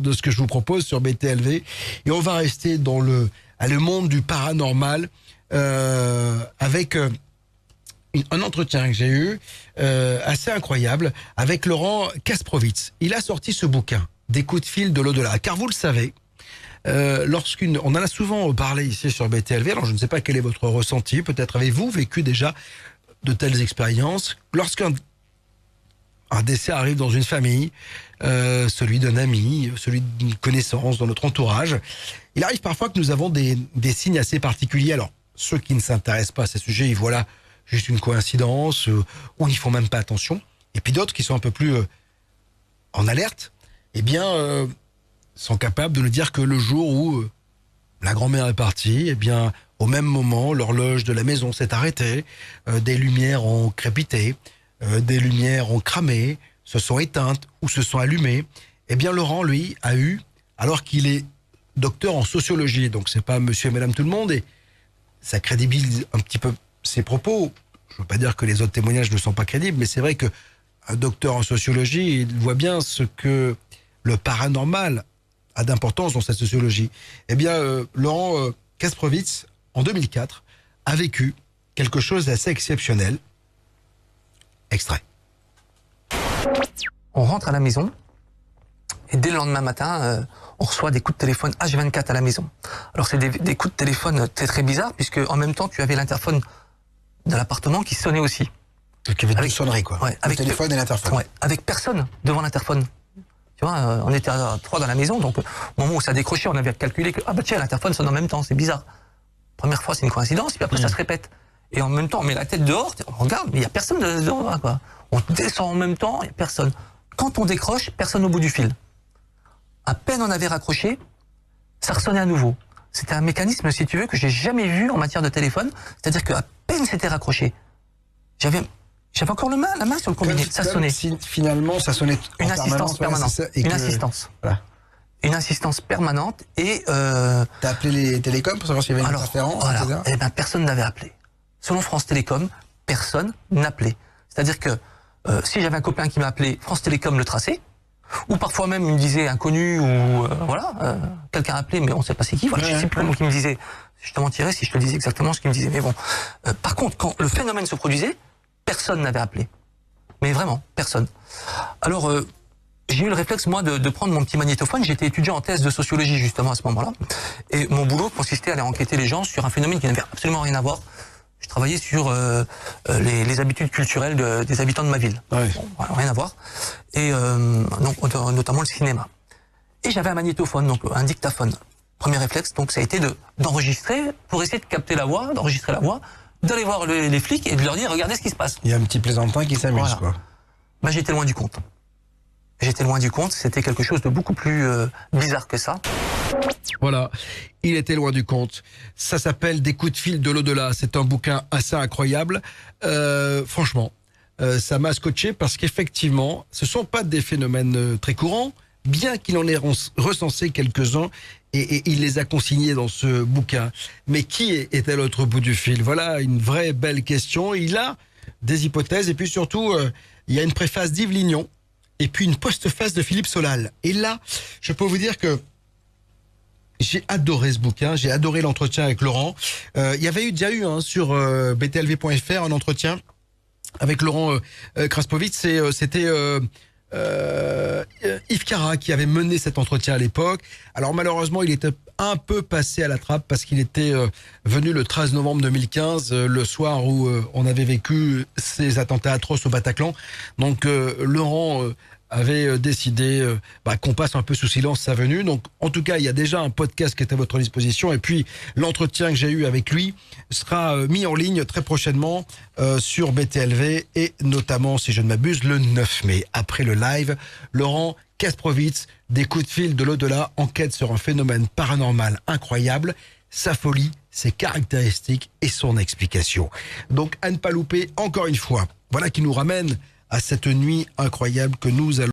de ce que je vous propose sur BTLV. Et on va rester dans le monde du paranormal avec un entretien que j'ai eu assez incroyable avec Laurent Kasprowitz. Il a sorti ce bouquin, Des coups de fil de l'au-delà. Car vous le savez, on en a souvent parlé ici sur BTLV, alors je ne sais pas quel est votre ressenti, peut-être avez-vous vécu déjà de telles expériences. Lorsqu'un décès arrive dans une famille, celui d'un ami, celui d'une connaissance dans notre entourage, il arrive parfois que nous avons des signes assez particuliers. Alors, ceux qui ne s'intéressent pas à ces sujets, ils voient là juste une coïncidence, ou ils font même pas attention. Et puis d'autres qui sont un peu plus en alerte, eh bien, sont capables de nous dire que le jour où la grand-mère est partie, eh bien, au même moment, l'horloge de la maison s'est arrêtée, des lumières ont crépité, des lumières ont cramé, se sont éteintes ou se sont allumées. Eh bien, Laurent, lui, a eu, alors qu'il est docteur en sociologie, donc c'est pas monsieur et madame tout le monde, et ça crédibilise un petit peu ses propos. Je veux pas dire que les autres témoignages ne sont pas crédibles, mais c'est vrai que un docteur en sociologie, il voit bien ce que le paranormal a d'importance dans cette sociologie. Eh bien, Laurent Kasprowitz, en 2004, a vécu quelque chose d'assez exceptionnel. Extrait. On rentre à la maison et dès le lendemain matin, on reçoit des coups de téléphone H24 à la maison. Alors c'est des coups de téléphone très bizarres puisque en même temps tu avais l'interphone de l'appartement qui sonnait aussi. Donc il y avait deux sonneries quoi. Ouais, le téléphone et l'interphone. Ouais, avec personne devant l'interphone. Tu vois, on était à 3 dans la maison, donc au moment où ça décrochait, on avait calculé que tiens, l'interphone sonne en même temps, c'est bizarre. Première fois, c'est une coïncidence, puis après ça se répète. Et en même temps, on met la tête dehors, on regarde, mais il n'y a personne dehors, quoi. On descend en même temps, il n'y a personne. Quand on décroche, personne au bout du fil. À peine on avait raccroché, ça ressonnait à nouveau. C'était un mécanisme, si tu veux, que j'ai jamais vu en matière de téléphone. C'est-à-dire qu'à peine c'était raccroché, j'avais encore la main sur le combiné. Ça sonnait. Si, finalement, ça sonnait une assistance permanente. Assistance. Voilà. Une assistance permanente et... T'as appelé les télécoms pour savoir s'il y avait une interférence, etc. Eh ben, personne n'avait appelé. Selon France Télécom, personne n'appelait. C'est-à-dire que si j'avais un copain qui m'appelait, France Télécom le traçait, ou parfois même il me disait inconnu, ou quelqu'un appelait, mais on ne sait pas c'est qui, voilà, je ne sais plus le mot qu'il me disait. Je te mentirais si je te disais exactement ce qu'il me disait. Mais bon. Par contre, quand le phénomène se produisait, personne n'avait appelé. Mais vraiment, personne. Alors, j'ai eu le réflexe, moi, de prendre mon petit magnétophone. J'étais étudiant en thèse de sociologie, justement, à ce moment-là. Et mon boulot consistait à aller enquêter les gens sur un phénomène qui n'avait absolument rien à voir. Je travaillais sur les habitudes culturelles des habitants de ma ville. Ouais. Bon, rien à voir. Et donc, notamment le cinéma. Et j'avais un magnétophone, donc un dictaphone. Premier réflexe, donc, ça a été d'enregistrer pour essayer de capter la voix, d'enregistrer la voix, d'aller voir les flics et de leur dire, regardez ce qui se passe. Il y a un petit plaisantin qui s'amuse, voilà. Quoi. Ben, j'étais loin du compte. J'étais loin du compte, c'était quelque chose de beaucoup plus bizarre que ça. Voilà, il était loin du compte. Ça s'appelle Des coups de fil de l'au-delà. C'est un bouquin assez incroyable. Franchement, ça m'a scotché parce qu'effectivement, ce ne sont pas des phénomènes très courants, bien qu'il en ait recensé quelques-uns et il les a consignés dans ce bouquin. Mais qui est à l'autre bout du fil? Voilà une vraie belle question. Il a des hypothèses et puis surtout, il y a une préface d'Yves Lignon et puis une postface de Philippe Solal. Et là, je peux vous dire que j'ai adoré ce bouquin, j'ai adoré l'entretien avec Laurent. Il y avait déjà eu sur btlv.fr un entretien avec Laurent Kasprowitz. C'était Yves Cara qui avait mené cet entretien à l'époque. Alors malheureusement, il était un peu passé à la trappe parce qu'il était venu le 13 novembre 2015, le soir où on avait vécu ces attentats atroces au Bataclan. Donc Laurent avait décidé qu'on passe un peu sous silence sa venue. Donc, en tout cas, il y a déjà un podcast qui est à votre disposition. Et puis, l'entretien que j'ai eu avec lui sera mis en ligne très prochainement sur BTLV et notamment, si je ne m'abuse, le 9 mai. Après le live, Laurent Kasprowitz, Des coups de fil de l'au-delà, enquête sur un phénomène paranormal incroyable, sa folie, ses caractéristiques et son explication. Donc, à ne pas louper, encore une fois. Voilà qui nous ramène à cette nuit incroyable que nous allons